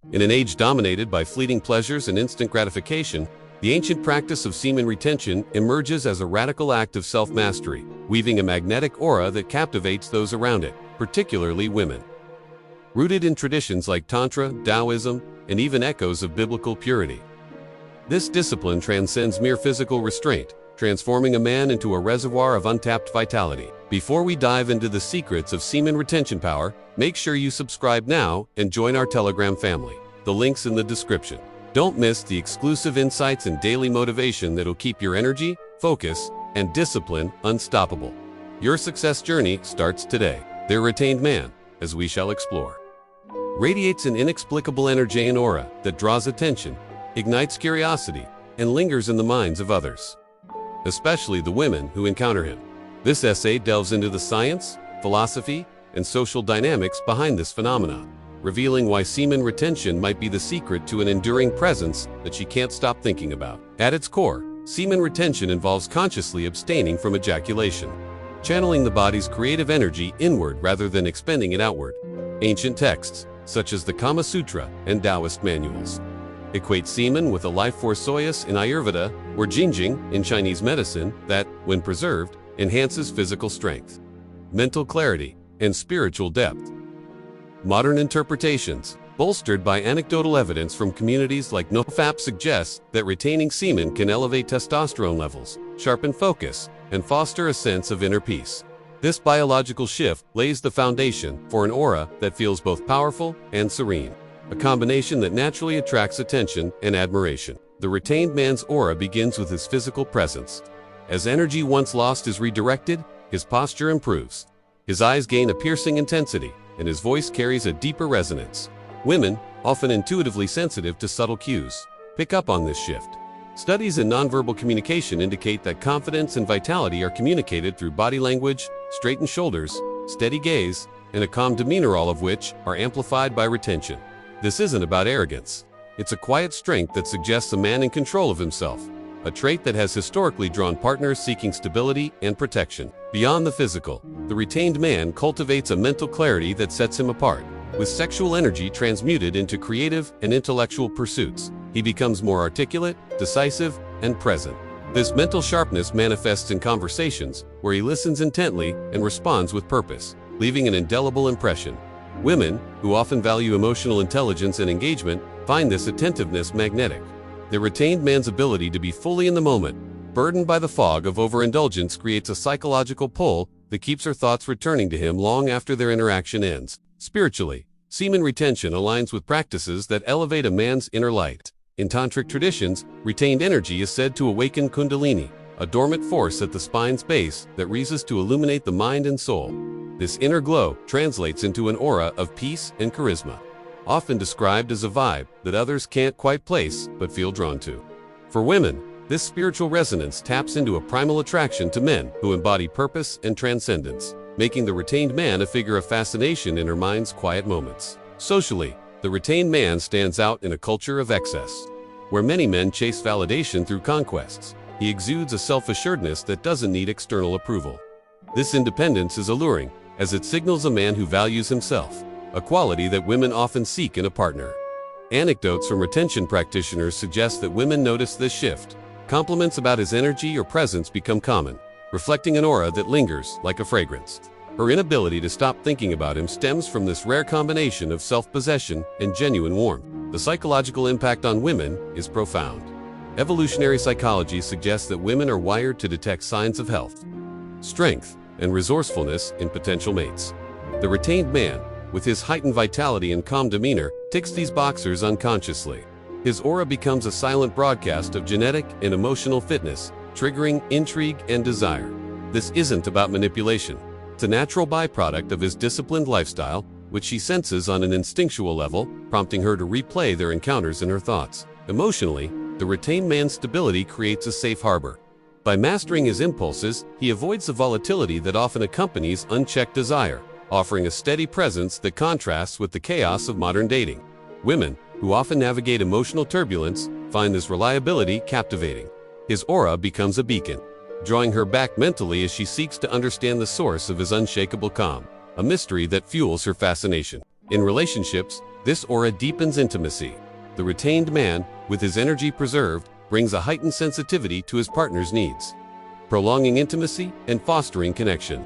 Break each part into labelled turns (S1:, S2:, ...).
S1: In an age dominated by fleeting pleasures and instant gratification, the ancient practice of semen retention emerges as a radical act of self-mastery, weaving a magnetic aura that captivates those around it, particularly women. Rooted in traditions like Tantra, Taoism, and even echoes of biblical purity, this discipline transcends mere physical restraint, transforming a man into a reservoir of untapped vitality. Before we dive into the secrets of semen retention power, make sure you subscribe now and join our Telegram family. The link's in the description. Don't miss the exclusive insights and daily motivation that'll keep your energy, focus, and discipline unstoppable. Your success journey starts today. The retained man, as we shall explore, radiates an inexplicable energy and aura that draws attention, ignites curiosity, and lingers in the minds of others, especially the women who encounter him. This essay delves into the science, philosophy, and social dynamics behind this phenomenon, revealing why semen retention might be the secret to an enduring presence that she can't stop thinking about. At its core, semen retention involves consciously abstaining from ejaculation, channeling the body's creative energy inward rather than expending it outward. Ancient texts, such as the Kama Sutra and Taoist manuals, equate semen with a life force soyus in Ayurveda or jinjing in Chinese medicine that, when preserved, enhances physical strength, mental clarity, and spiritual depth. Modern interpretations, bolstered by anecdotal evidence from communities like NoFap, suggest that retaining semen can elevate testosterone levels, sharpen focus, and foster a sense of inner peace. This biological shift lays the foundation for an aura that feels both powerful and serene, a combination that naturally attracts attention and admiration. The retained man's aura begins with his physical presence. As energy once lost is redirected, his posture improves. His eyes gain a piercing intensity, and his voice carries a deeper resonance. Women, often intuitively sensitive to subtle cues, pick up on this shift. Studies in nonverbal communication indicate that confidence and vitality are communicated through body language, straightened shoulders, steady gaze, and a calm demeanor, all of which are amplified by retention. This isn't about arrogance. It's a quiet strength that suggests a man in control of himself, a trait that has historically drawn partners seeking stability and protection. Beyond the physical, the retained man cultivates a mental clarity that sets him apart. With sexual energy transmuted into creative and intellectual pursuits, he becomes more articulate, decisive, and present. This mental sharpness manifests in conversations where he listens intently and responds with purpose, leaving an indelible impression. Women, who often value emotional intelligence and engagement, find this attentiveness magnetic. The retained man's ability to be fully in the moment, burdened by the fog of overindulgence, creates a psychological pull that keeps her thoughts returning to him long after their interaction ends. Spiritually, semen retention aligns with practices that elevate a man's inner light. In tantric traditions, retained energy is said to awaken kundalini, a dormant force at the spine's base that rises to illuminate the mind and soul. This inner glow translates into an aura of peace and charisma, often described as a vibe that others can't quite place but feel drawn to. For women, this spiritual resonance taps into a primal attraction to men who embody purpose and transcendence, making the retained man a figure of fascination in her mind's quiet moments. Socially, the retained man stands out in a culture of excess, where many men chase validation through conquests. He exudes a self-assuredness that doesn't need external approval. This independence is alluring, as it signals a man who values himself, a quality that women often seek in a partner. Anecdotes from retention practitioners suggest that women notice this shift. Compliments about his energy or presence become common, reflecting an aura that lingers like a fragrance. Her inability to stop thinking about him stems from this rare combination of self-possession and genuine warmth. The psychological impact on women is profound. Evolutionary psychology suggests that women are wired to detect signs of health, strength, and resourcefulness in potential mates. The retained man, with his heightened vitality and calm demeanor, ticks these boxes unconsciously. His aura becomes a silent broadcast of genetic and emotional fitness, triggering intrigue and desire. This isn't about manipulation. It's a natural byproduct of his disciplined lifestyle, which she senses on an instinctual level, prompting her to replay their encounters in her thoughts. Emotionally, the retained man's stability creates a safe harbor. By mastering his impulses, he avoids the volatility that often accompanies unchecked desire, offering a steady presence that contrasts with the chaos of modern dating. Women, who often navigate emotional turbulence, find this reliability captivating. His aura becomes a beacon, drawing her back mentally as she seeks to understand the source of his unshakable calm, a mystery that fuels her fascination. In relationships, This aura deepens intimacy. The retained man, with his energy preserved, brings a heightened sensitivity to his partner's needs, prolonging intimacy and fostering connection.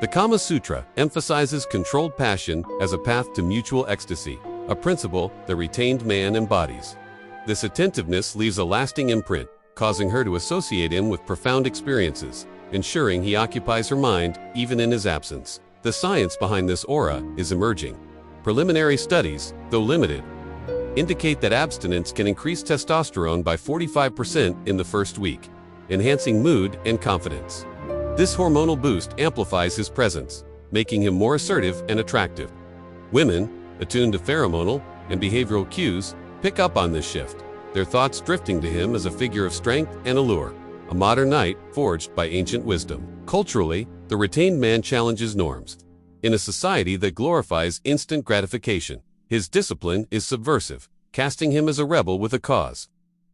S1: The Kama Sutra emphasizes controlled passion as a path to mutual ecstasy, a principle the retained man embodies. This attentiveness leaves a lasting imprint, causing her to associate him with profound experiences, ensuring he occupies her mind even in his absence. The science behind this aura is emerging. Preliminary studies, though limited, indicate that abstinence can increase testosterone by 45% in the first week, enhancing mood and confidence. This hormonal boost amplifies his presence, making him more assertive and attractive. Women, attuned to pheromonal and behavioral cues, pick up on this shift, their thoughts drifting to him as a figure of strength and allure, a modern knight forged by ancient wisdom. Culturally, the retained man challenges norms. In a society that glorifies instant gratification, his discipline is subversive, casting him as a rebel with a cause.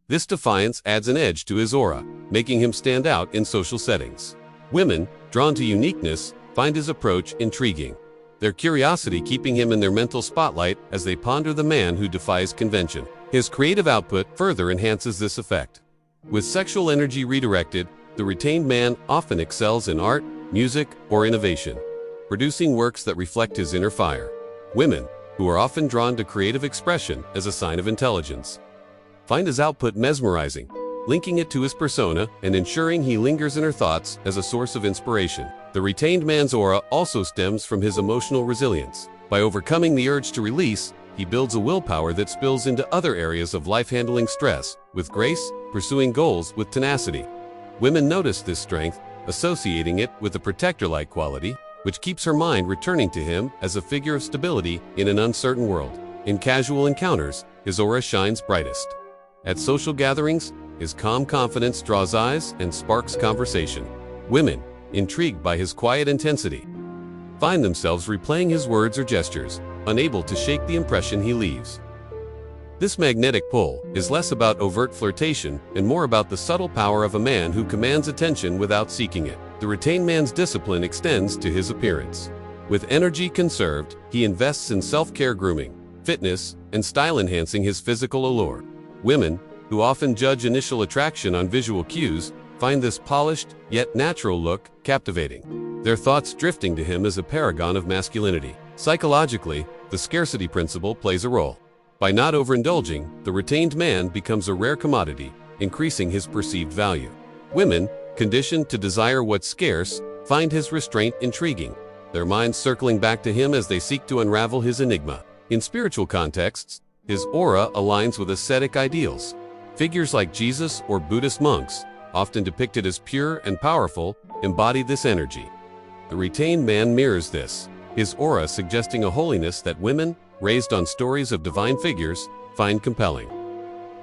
S1: This defiance adds an edge to his aura, making him stand out in social settings. Women, drawn to uniqueness, find his approach intriguing, their curiosity keeping him in their mental spotlight as they ponder the man who defies convention. His creative output further enhances this effect. With sexual energy redirected, the retained man often excels in art, music, or innovation, producing works that reflect his inner fire. Women, who are often drawn to creative expression as a sign of intelligence, find his output mesmerizing, linking it to his persona and ensuring he lingers in her thoughts as a source of inspiration. The retained man's aura also stems from his emotional resilience. By overcoming the urge to release, he builds a willpower that spills into other areas of life, handling stress with grace, pursuing goals with tenacity. Women notice this strength, associating it with a protector-like quality, which keeps her mind returning to him as a figure of stability in an uncertain world. In casual encounters, his aura shines brightest. At social gatherings, his calm confidence draws eyes and sparks conversation. Women, intrigued by his quiet intensity, find themselves replaying his words or gestures, unable to shake the impression he leaves. This magnetic pull is less about overt flirtation and more about the subtle power of a man who commands attention without seeking it. The retained man's discipline extends to his appearance. With energy conserved, he invests in self-care, grooming, fitness, and style, enhancing his physical allure. Women, who often judge initial attraction on visual cues, find this polished, yet natural look captivating, their thoughts drifting to him as a paragon of masculinity. Psychologically, the scarcity principle plays a role. By not overindulging, the retained man becomes a rare commodity, increasing his perceived value. Women, conditioned to desire what's scarce, find his restraint intriguing, their minds circling back to him as they seek to unravel his enigma. In spiritual contexts, his aura aligns with ascetic ideals. Figures like Jesus or Buddhist monks, often depicted as pure and powerful, embody this energy. The retained man mirrors this, his aura suggesting a holiness that women, raised on stories of divine figures, find compelling,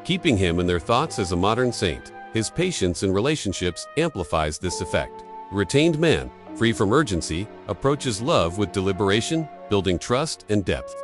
S1: keeping him in their thoughts as a modern saint. His patience in relationships amplifies this effect. The retained man, free from urgency, approaches love with deliberation, building trust and depth.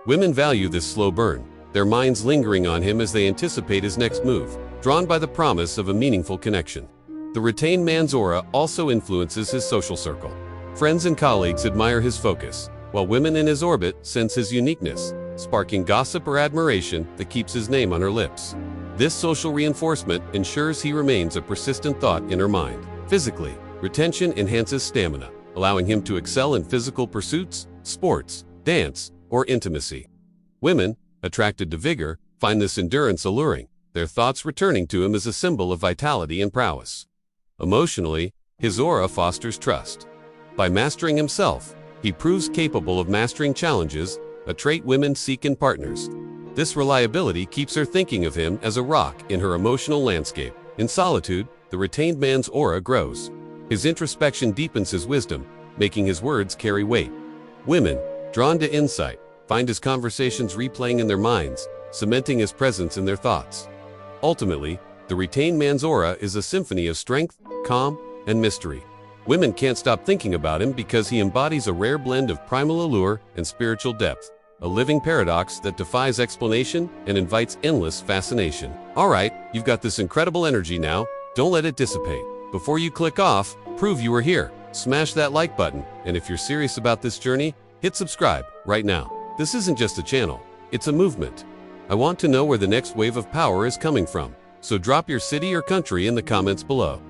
S1: Women value this slow burn, their minds lingering on him as they anticipate his next move, drawn by the promise of a meaningful connection. The retained man's aura also influences his social circle. Friends and colleagues admire his focus, while women in his orbit sense his uniqueness, sparking gossip or admiration that keeps his name on her lips. This social reinforcement ensures he remains a persistent thought in her mind. Physically, retention enhances stamina, allowing him to excel in physical pursuits, sports, dance, or intimacy. Women, attracted to vigor, find this endurance alluring, their thoughts returning to him as a symbol of vitality and prowess. Emotionally, his aura fosters trust. By mastering himself, he proves capable of mastering challenges, a trait women seek in partners. This reliability keeps her thinking of him as a rock in her emotional landscape. In solitude, the retained man's aura grows. His introspection deepens his wisdom, making his words carry weight. Women, drawn to insight, find his conversations replaying in their minds, cementing his presence in their thoughts. Ultimately, the retained man's aura is a symphony of strength, calm, and mystery. Women can't stop thinking about him because he embodies a rare blend of primal allure and spiritual depth, a living paradox that defies explanation and invites endless fascination. All right, you've got this incredible energy now. Don't let it dissipate. Before you click off, prove you were here. Smash that like button, and if you're serious about this journey, hit subscribe right now. This isn't just a channel. It's a movement. I want to know where the next wave of power is coming from, so drop your city or country in the comments below.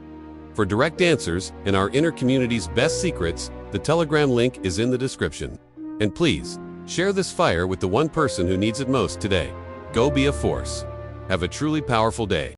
S1: For direct answers and our inner community's best secrets, the Telegram link is in the description. And please, share this fire with the one person who needs it most today. Go be a force. Have a truly powerful day.